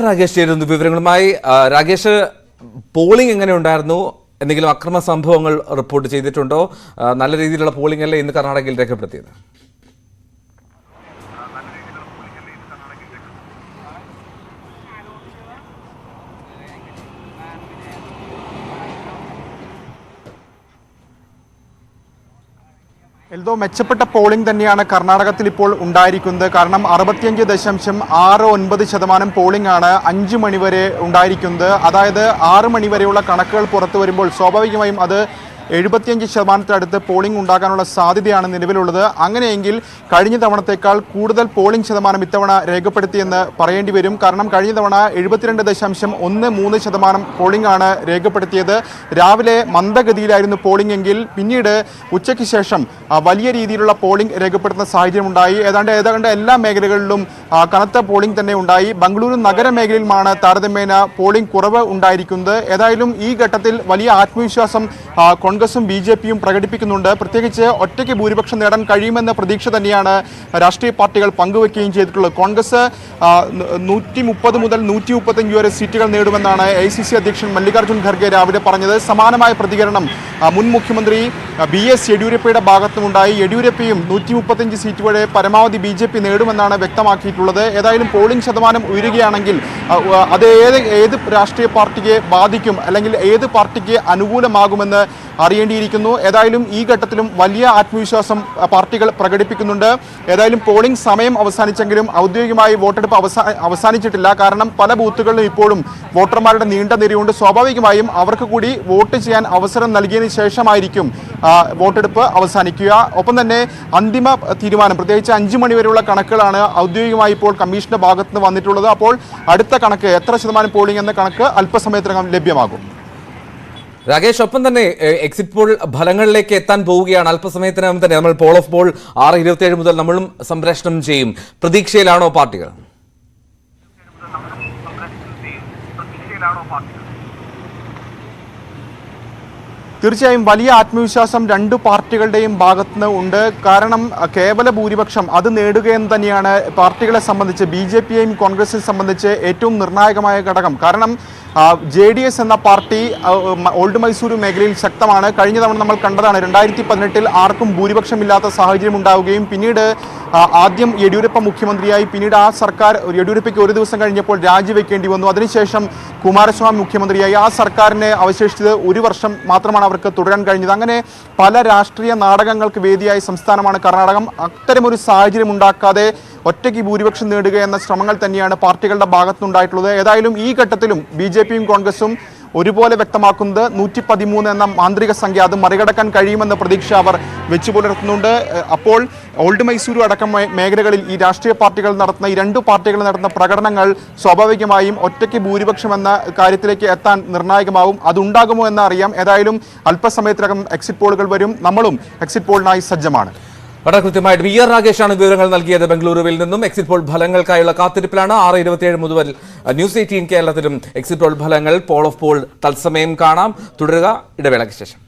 രാകേഷ് ചേരുന്നു വിവരങ്ങളുമായി. രാകേഷ്, പോളിംഗ് എങ്ങനെ ഉണ്ടായിരുന്നു? എന്തെങ്കിലും അക്രമ സംഭവങ്ങൾ റിപ്പോർട്ട് ചെയ്തിട്ടുണ്ടോ? നല്ല രീതിയിലുള്ള പോളിംഗ് അല്ലേ ഇന്ന് കർണാടകയിൽ രേഖപ്പെടുത്തിയത്? എൽദോ, മെച്ചപ്പെട്ട പോളിംഗ് തന്നെയാണ് കർണാടകത്തിൽ ഇപ്പോൾ ഉണ്ടായിരിക്കുന്നത്. കാരണം 65.69% പോളിംഗ് ആണ് 5 മണിവരെ ഉണ്ടായിരിക്കുന്നത്. അതായത് 6 മണിവരെയുള്ള കണക്കുകൾ പുറത്തു വരുമ്പോൾ സ്വാഭാവികമായും അത് 75% പോളിംഗ് ഉണ്ടാകാനുള്ള സാധ്യതയാണ് നിലവിലുള്ളത്. അങ്ങനെയെങ്കിൽ കഴിഞ്ഞ തവണത്തേക്കാൾ കൂടുതൽ പോളിംഗ് ശതമാനം ഇത്തവണ രേഖപ്പെടുത്തിയെന്ന് പറയേണ്ടി വരും. കാരണം കഴിഞ്ഞ തവണ 72.13% പോളിംഗ് ആണ് രേഖപ്പെടുത്തിയത്. രാവിലെ മന്ദഗതിയിലായിരുന്നു പോളിംഗ് എങ്കിൽ പിന്നീട് ഉച്ചയ്ക്ക് ശേഷം വലിയ രീതിയിലുള്ള പോളിംഗ് രേഖപ്പെടുത്തുന്ന സാഹചര്യമുണ്ടായി. ഏതാണ്ട് എല്ലാ മേഖലകളിലും കനത്ത പോളിംഗ് തന്നെ ഉണ്ടായി. ബംഗളൂരു നഗരമേഖലയിലുമാണ് താരതമ്യേന പോളിംഗ് കുറവ് ഉണ്ടായിരിക്കുന്നത്. ഏതായാലും ഈ ഘട്ടത്തിൽ വലിയ ആത്മവിശ്വാസം കോൺഗ്രസും BJPയും പ്രകടിപ്പിക്കുന്നുണ്ട്. പ്രത്യേകിച്ച് ഒറ്റയ്ക്ക് ഭൂരിപക്ഷം നേടാൻ കഴിയുമെന്ന പ്രതീക്ഷ തന്നെയാണ് രാഷ്ട്രീയ പാർട്ടികൾ പങ്കുവെക്കുകയും ചെയ്തിട്ടുള്ളത്. കോൺഗ്രസ് 130 മുതൽ 135 വരെ സീറ്റുകൾ നേടുമെന്നാണ് AICC അധ്യക്ഷൻ മല്ലികാർജ്ജുൻ ഖർഗെ രാവിലെ പറഞ്ഞത്. സമാനമായ പ്രതികരണം മുൻ മുഖ്യമന്ത്രി BS യെഡിയൂരപ്പയുടെ ഭാഗത്തുമുണ്ടായി. യെഡിയൂരപ്പയും 135 സീറ്റ് വരെ പരമാവധി BJP നേടുമെന്നാണ് വ്യക്തമാക്കിയിട്ടുള്ളത്. ഏതായാലും പോളിംഗ് ശതമാനം ഉയരുകയാണെങ്കിൽ അത് ഏത് രാഷ്ട്രീയ പാർട്ടിക്ക് ബാധിക്കും, അല്ലെങ്കിൽ ഏത് പാർട്ടിക്ക് അനുകൂലമാകുമെന്ന് അറിയേണ്ടിയിരിക്കുന്നു. ഏതായാലും ഈ ഘട്ടത്തിലും വലിയ ആത്മവിശ്വാസം പാർട്ടികൾ പ്രകടിപ്പിക്കുന്നുണ്ട്. ഏതായാലും പോളിംഗ് സമയം അവസാനിച്ചെങ്കിലും ഔദ്യോഗികമായി വോട്ടെടുപ്പ് അവസാനിച്ചിട്ടില്ല. കാരണം പല ബൂത്തുകളിലും ഇപ്പോഴും വോട്ടർമാരുടെ നീണ്ട നിരയുണ്ട്. സ്വാഭാവികമായും അവർക്ക് കൂടി വോട്ട് ചെയ്യാൻ അവസരം നൽകിയതിനു ശേഷമായിരിക്കും വോട്ടെടുപ്പ് അവസാനിക്കുക. ഒപ്പം തന്നെ അന്തിമ തീരുമാനം, പ്രത്യേകിച്ച് 5 മണിവരെയുള്ള കണക്കുകളാണ് ഔദ്യോഗികമായി ഇപ്പോൾ കമ്മീഷന്റെ ഭാഗത്തുനിന്ന് വന്നിട്ടുള്ളത്. അപ്പോൾ അടുത്ത കണക്ക്, എത്ര ശതമാനം പോളിംഗ് എന്ന കണക്ക് അല്പസമയത്തിനകം ലഭ്യമാകും. രാകേഷ്, ഒപ്പം തന്നെ എക്സിറ്റ് പോൾ ഫലങ്ങളിലേക്ക് എത്താൻ പോവുകയാണ്. അല്പസമയത്തിനകം തന്നെ നമ്മൾ പോൾ ഓഫ് പോൾ 6:27 മുതൽ നമ്മളും സംപ്രേഷണം ചെയ്യും. പ്രതീക്ഷയിലാണോ പാർട്ടികൾ? തീർച്ചയായും വലിയ ആത്മവിശ്വാസം രണ്ടു പാർട്ടികളുടെയും ഭാഗത്തുനിന്ന് ഉണ്ട്. കാരണം കേവല ഭൂരിപക്ഷം അത് നേടുകയെന്ന് തന്നെയാണ് പാർട്ടികളെ സംബന്ധിച്ച്, BJPയെയും കോൺഗ്രസിനെ സംബന്ധിച്ച് ഏറ്റവും നിർണായകമായ ഘടകം. കാരണം JDS എന്ന പാർട്ടി ഓൾഡ് മൈസൂരു മേഖലയിൽ ശക്തമാണ്. കഴിഞ്ഞ തവണ നമ്മൾ കണ്ടതാണ്, 2018 ആർക്കും ഭൂരിപക്ഷമില്ലാത്ത സാഹചര്യം ഉണ്ടാവുകയും പിന്നീട് ആദ്യം യെഡിയൂരപ്പ മുഖ്യമന്ത്രിയായി, പിന്നീട് ആ സർക്കാർ യെഡിയൂരപ്പയ്ക്ക് ഒരു ദിവസം കഴിഞ്ഞപ്പോൾ രാജിവെക്കേണ്ടി വന്നു. അതിനുശേഷം കുമാരസ്വാമി മുഖ്യമന്ത്രിയായി. ആ സർക്കാരിനെ അവശേഷിച്ചത് 1 വർഷം മാത്രമാണ് അവർക്ക് തുടരാൻ കഴിഞ്ഞത്. അങ്ങനെ പല രാഷ്ട്രീയ നാടകങ്ങൾക്ക് വേദിയായ സംസ്ഥാനമാണ് കർണാടകം. അത്തരമൊരു സാഹചര്യം ഉണ്ടാക്കാതെ ഒറ്റയ്ക്ക് ഭൂരിപക്ഷം നേടുക എന്ന ശ്രമങ്ങൾ തന്നെയാണ് പാർട്ടികളുടെ ഭാഗത്തുനിന്നുണ്ടായിട്ടുള്ളത്. ഏതായാലും ഈ ഘട്ടത്തിലും BJPയും കോൺഗ്രസും ഒരുപോലെ വ്യക്തമാക്കുന്നത് 113 എന്ന മാന്ത്രിക സംഖ്യ, അത് മറികടക്കാൻ കഴിയുമെന്ന പ്രതീക്ഷ അവർ വെച്ചു പുലർത്തുന്നുണ്ട്. അപ്പോൾ ഓൾഡ് മൈസൂരു അടക്കം മേഖലകളിൽ ഈ രാഷ്ട്രീയ പാർട്ടികൾ നടത്തുന്ന, ഈ 2 പാർട്ടികൾ നടത്തുന്ന പ്രകടനങ്ങൾ സ്വാഭാവികമായും ഒറ്റയ്ക്ക് ഭൂരിപക്ഷം എന്ന കാര്യത്തിലേക്ക് എത്താൻ നിർണായകമാവും. അതുണ്ടാകുമോ എന്ന് അറിയാം. ഏതായാലും അല്പസമയത്തിനകം എക്സിറ്റ് പോളുകൾ വരും. നമ്മളും എക്സിറ്റ് പോളിനായി സജ്ജമാണ്. വളരെ കൃത്യമായിട്ട് രാകേഷാണ് വിവരങ്ങൾ നൽകിയത് ബംഗളൂരുവിൽ നിന്നും. Exit poll ഫലങ്ങൾക്കായുള്ള കാത്തിരിപ്പിലാണ്. 6:27 മുതൽ ന്യൂസ് 18 കേരളത്തിലും എക്സിറ്റ് പോൾ ഫലങ്ങൾ, പോൾ ഓഫ് പോൾ തത്സമയം കാണാം. തുടരുക ഇടവേളയ്ക്ക് ശേഷം.